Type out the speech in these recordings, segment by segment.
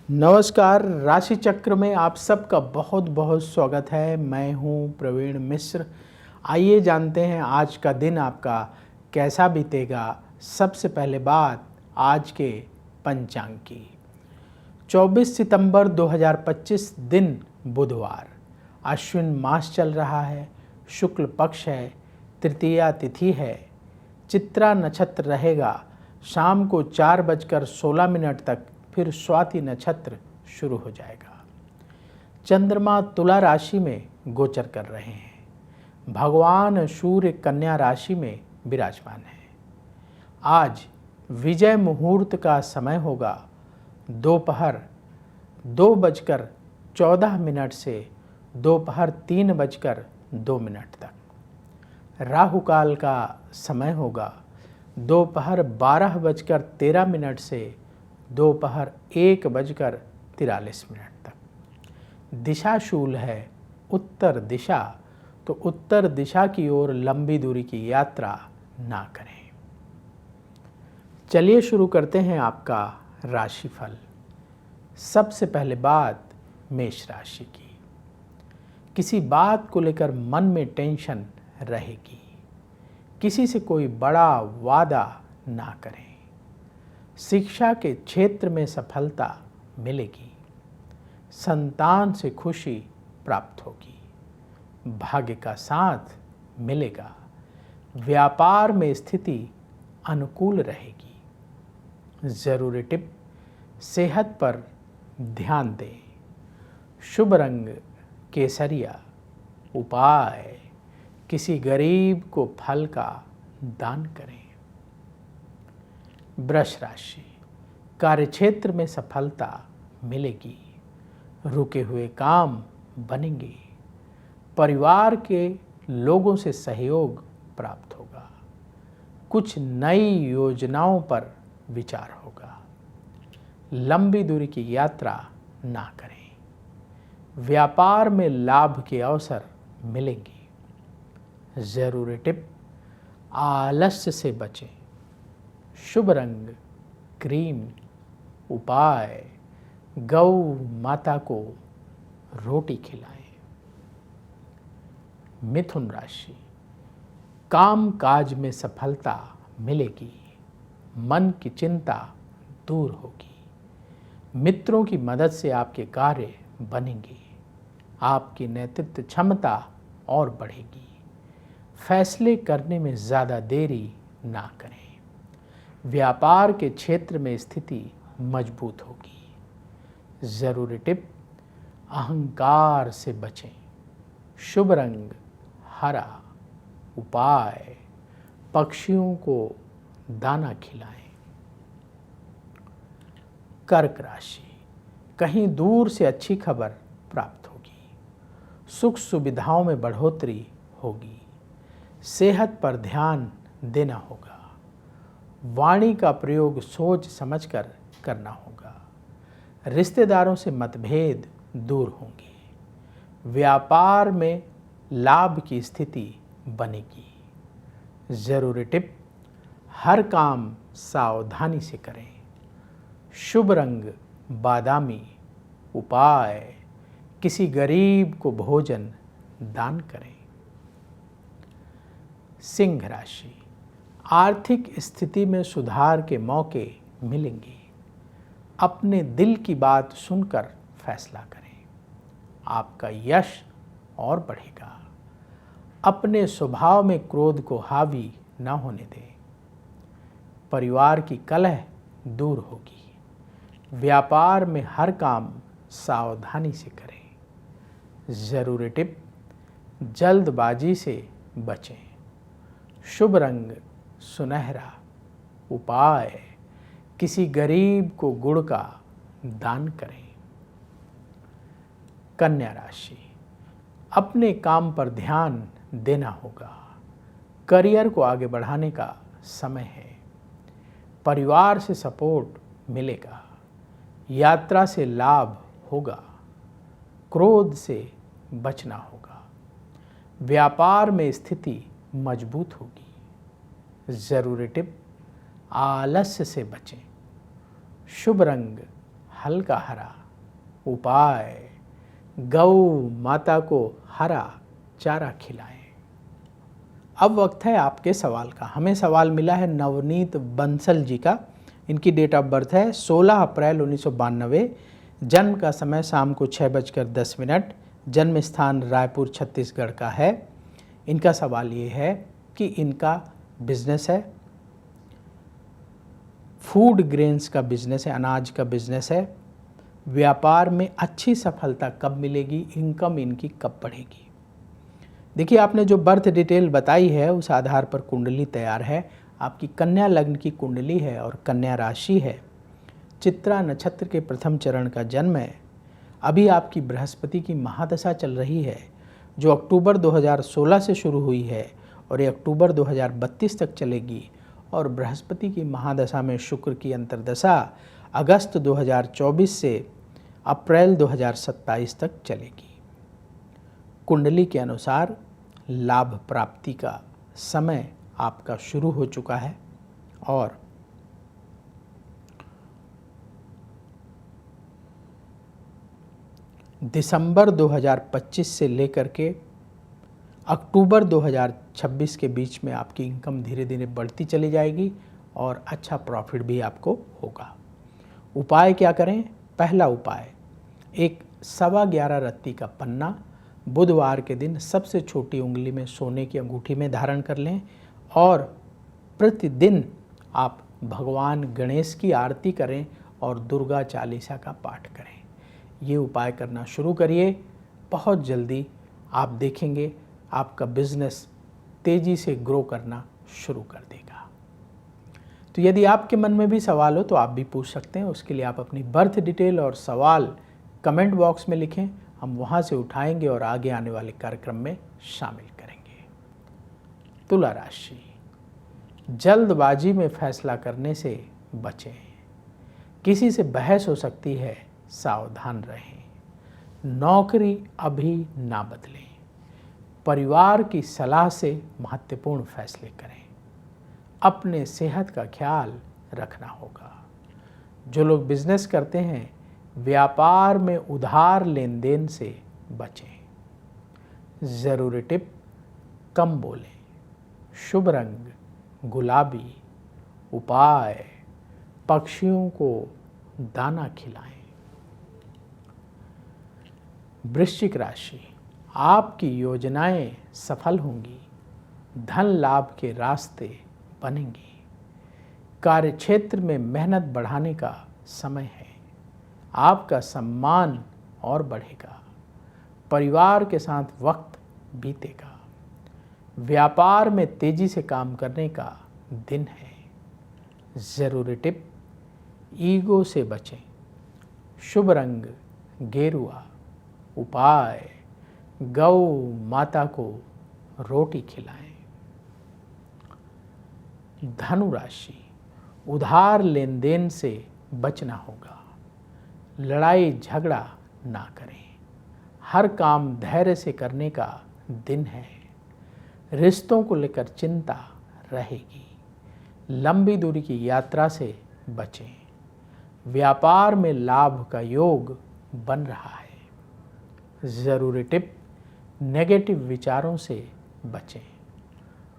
नमस्कार। राशि चक्र में आप सबका बहुत बहुत स्वागत है। मैं हूं प्रवीण मिश्र। आइए जानते हैं आज का दिन आपका कैसा बीतेगा। सबसे पहले बात आज के पंचांग की। 24 सितंबर 2025 दिन बुधवार, अश्विन मास चल रहा है, शुक्ल पक्ष है, तृतीया तिथि है, चित्रा नक्षत्र रहेगा। शाम को 4:16 तक फिर स्वाति नक्षत्र शुरू हो जाएगा। चंद्रमा तुला राशि में गोचर कर रहे हैं। भगवान सूर्य कन्या राशि में विराजमान है। आज विजय मुहूर्त का समय होगा दोपहर 2:14 से दोपहर 3:02 तक। राहु काल का समय होगा दोपहर 12:13 से दोपहर 1:43 तक। दिशा शूल है उत्तर दिशा, तो उत्तर दिशा की ओर लंबी दूरी की यात्रा ना करें। चलिए शुरू करते हैं आपका राशिफल। सबसे पहले बात मेष राशि की। किसी बात को लेकर मन में टेंशन रहेगी। किसी से कोई बड़ा वादा ना करें। शिक्षा के क्षेत्र में सफलता मिलेगी। संतान से खुशी प्राप्त होगी। भाग्य का साथ मिलेगा। व्यापार में स्थिति अनुकूल रहेगी। जरूरी टिप, सेहत पर ध्यान दें। शुभ रंग केसरिया। उपाय, किसी गरीब को फल का दान करें। वृष राशि, कार्यक्षेत्र में सफलता मिलेगी। रुके हुए काम बनेंगे। परिवार के लोगों से सहयोग प्राप्त होगा। कुछ नई योजनाओं पर विचार होगा। लंबी दूरी की यात्रा ना करें। व्यापार में लाभ के अवसर मिलेंगे। जरूरी टिप, आलस्य से बचें। शुभ रंग क्रीम। उपाय, गौ माता को रोटी खिलाएं। मिथुन राशि, काम काज में सफलता मिलेगी। मन की चिंता दूर होगी। मित्रों की मदद से आपके कार्य बनेंगे। आपकी नेतृत्व क्षमता और बढ़ेगी। फैसले करने में ज़्यादा देरी ना करें। व्यापार के क्षेत्र में स्थिति मजबूत होगी। जरूरी टिप, अहंकार से बचें। शुभ रंग हरा। उपाय, पक्षियों को दाना खिलाएं। कर्क राशि, कहीं दूर से अच्छी खबर प्राप्त होगी। सुख सुविधाओं में बढ़ोतरी होगी। सेहत पर ध्यान देना होगा। वाणी का प्रयोग सोच समझकर करना होगा। रिश्तेदारों से मतभेद दूर होंगे। व्यापार में लाभ की स्थिति बनेगी। जरूरी टिप, हर काम सावधानी से करें। शुभ रंग बादामी। उपाय, किसी गरीब को भोजन दान करें। सिंह राशि, आर्थिक स्थिति में सुधार के मौके मिलेंगे। अपने दिल की बात सुनकर फैसला करें। आपका यश और बढ़ेगा। अपने स्वभाव में क्रोध को हावी न होने दें। परिवार की कलह दूर होगी। व्यापार में हर काम सावधानी से करें। जरूरी टिप, जल्दबाजी से बचें। शुभ रंग सुनहरा। उपाय, किसी गरीब को गुड़ का दान करें। कन्या राशि, अपने काम पर ध्यान देना होगा। करियर को आगे बढ़ाने का समय है। परिवार से सपोर्ट मिलेगा। यात्रा से लाभ होगा। क्रोध से बचना होगा। व्यापार में स्थिति मजबूत होगी। जरूरी टिप, आलस्य से बचें। शुभ रंग हल्का हरा। उपाय, गौ माता को हरा चारा खिलाएं। अब वक्त है आपके सवाल का। हमें सवाल मिला है नवनीत बंसल जी का। इनकी डेट ऑफ बर्थ है 16 अप्रैल 1992। जन्म का समय शाम को 6:10। जन्म स्थान रायपुर छत्तीसगढ़ का है। इनका सवाल ये है कि इनका बिजनेस है, फूड ग्रेन्स का बिजनेस है, अनाज का बिजनेस है। व्यापार में अच्छी सफलता कब मिलेगी, इनकम इनकी कब बढ़ेगी। देखिए, आपने जो बर्थ डिटेल बताई है उस आधार पर कुंडली तैयार है। आपकी कन्या लग्न की कुंडली है और कन्या राशि है। चित्रा नक्षत्र के प्रथम चरण का जन्म है। अभी आपकी बृहस्पति की महादशा चल रही है, जो अक्टूबर 2016 से शुरू हुई है और ये अक्टूबर 2032 तक चलेगी। और बृहस्पति की महादशा में शुक्र की अंतर्दशा अगस्त 2024 से अप्रैल 2027 तक चलेगी। कुंडली के अनुसार लाभ प्राप्ति का समय आपका शुरू हो चुका है और दिसंबर 2025 से लेकर के अक्टूबर 2026 के बीच में आपकी इनकम धीरे धीरे बढ़ती चली जाएगी और अच्छा प्रॉफिट भी आपको होगा। उपाय क्या करें? पहला उपाय, एक 11.25 रत्ती का पन्ना बुधवार के दिन सबसे छोटी उंगली में सोने की अंगूठी में धारण कर लें और प्रतिदिन आप भगवान गणेश की आरती करें और दुर्गा चालीसा का पाठ करें। ये उपाय करना शुरू करिए। बहुत जल्दी आप देखेंगे आपका बिजनेस तेज़ी से ग्रो करना शुरू कर देगा। तो यदि आपके मन में भी सवाल हो तो आप भी पूछ सकते हैं। उसके लिए आप अपनी बर्थ डिटेल और सवाल कमेंट बॉक्स में लिखें, हम वहाँ से उठाएंगे और आगे आने वाले कार्यक्रम में शामिल करेंगे। तुला राशि, जल्दबाजी में फैसला करने से बचें। किसी से बहस हो सकती है, सावधान रहें। नौकरी अभी ना बदलें। परिवार की सलाह से महत्वपूर्ण फैसले करें। अपने सेहत का ख्याल रखना होगा। जो लोग बिजनेस करते हैं, व्यापार में उधार लेन देन से बचें। ज़रूरी टिप, कम बोलें। शुभ रंग गुलाबी। उपाय, पक्षियों को दाना खिलाएं। वृश्चिक राशि, आपकी योजनाएं सफल होंगी। धन लाभ के रास्ते बनेंगे। कार्यक्षेत्र में मेहनत बढ़ाने का समय है। आपका सम्मान और बढ़ेगा। परिवार के साथ वक्त बीतेगा। व्यापार में तेजी से काम करने का दिन है। ज़रूरी टिप, ईगो से बचें। शुभ रंग गेरुआ। उपाय, गौ माता को रोटी खिलाएं। धनु राशि, उधार लेन देन से बचना होगा। लड़ाई झगड़ा ना करें। हर काम धैर्य से करने का दिन है। रिश्तों को लेकर चिंता रहेगी। लंबी दूरी की यात्रा से बचें। व्यापार में लाभ का योग बन रहा है। ज़रूरी टिप, नेगेटिव विचारों से बचें।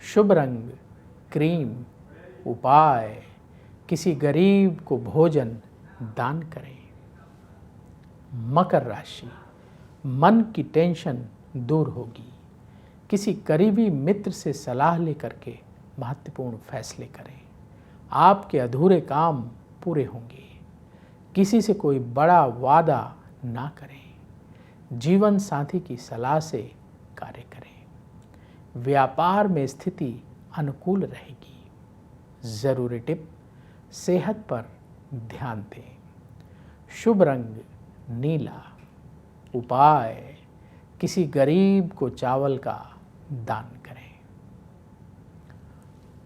शुभ रंग क्रीम। उपाय, किसी गरीब को भोजन दान करें। मकर राशि, मन की टेंशन दूर होगी। किसी करीबी मित्र से सलाह लेकर के महत्वपूर्ण फैसले करें। आपके अधूरे काम पूरे होंगे। किसी से कोई बड़ा वादा ना करें। जीवन साथी की सलाह से कार्य करें। व्यापार में स्थिति अनुकूल रहेगी। ज़रूरी टिप, सेहत पर ध्यान दें। शुभ रंग नीला। उपाय, किसी गरीब को चावल का दान करें।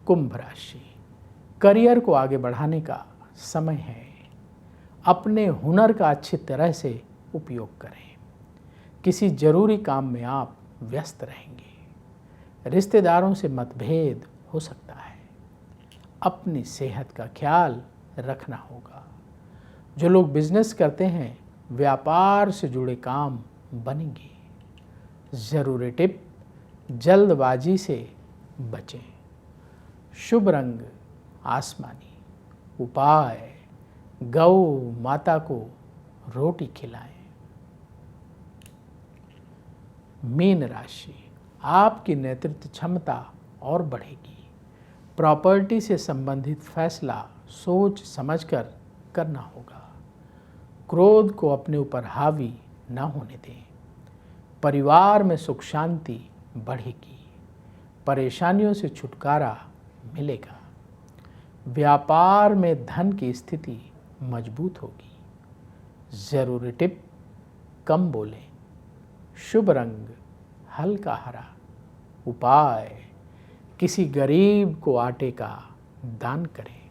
कुंभ राशि, करियर को आगे बढ़ाने का समय है। अपने हुनर का अच्छी तरह से उपयोग करें। किसी जरूरी काम में आप व्यस्त रहेंगे। रिश्तेदारों से मतभेद हो सकता है। अपनी सेहत का ख्याल रखना होगा। जो लोग बिजनेस करते हैं, व्यापार से जुड़े काम बनेंगे। ज़रूरी टिप, जल्दबाजी से बचें। शुभ रंग आसमानी। उपाय, गौ माता को रोटी खिलाएं। मीन राशि, आपकी नेतृत्व क्षमता और बढ़ेगी। प्रॉपर्टी से संबंधित फैसला सोच समझकर करना होगा। क्रोध को अपने ऊपर हावी न होने दें। परिवार में सुख शांति बढ़ेगी। परेशानियों से छुटकारा मिलेगा। व्यापार में धन की स्थिति मजबूत होगी। ज़रूरी टिप, कम बोलें। शुभ रंग हल्का हरा। उपाय, किसी गरीब को आटे का दान करें।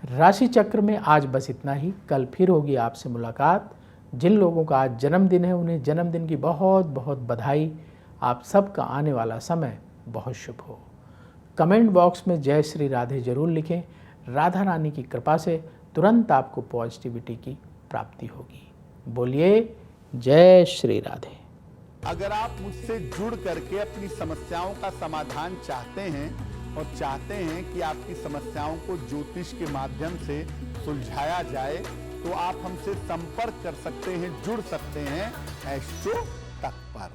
राशि चक्र में आज बस इतना ही। कल फिर होगी आपसे मुलाकात। जिन लोगों का आज जन्मदिन है उन्हें जन्मदिन की बहुत बहुत बधाई। आप सबका आने वाला समय बहुत शुभ हो। कमेंट बॉक्स में जय श्री राधे जरूर लिखें। राधा रानी की कृपा से तुरंत आपको पॉजिटिविटी की प्राप्ति होगी। बोलिए जय श्री राधे। अगर आप मुझसे जुड़ करके अपनी समस्याओं का समाधान चाहते हैं और चाहते हैं कि आपकी समस्याओं को ज्योतिष के माध्यम से सुलझाया जाए, तो आप हमसे संपर्क कर सकते हैं, जुड़ सकते हैं एस्ट्रो तक पर।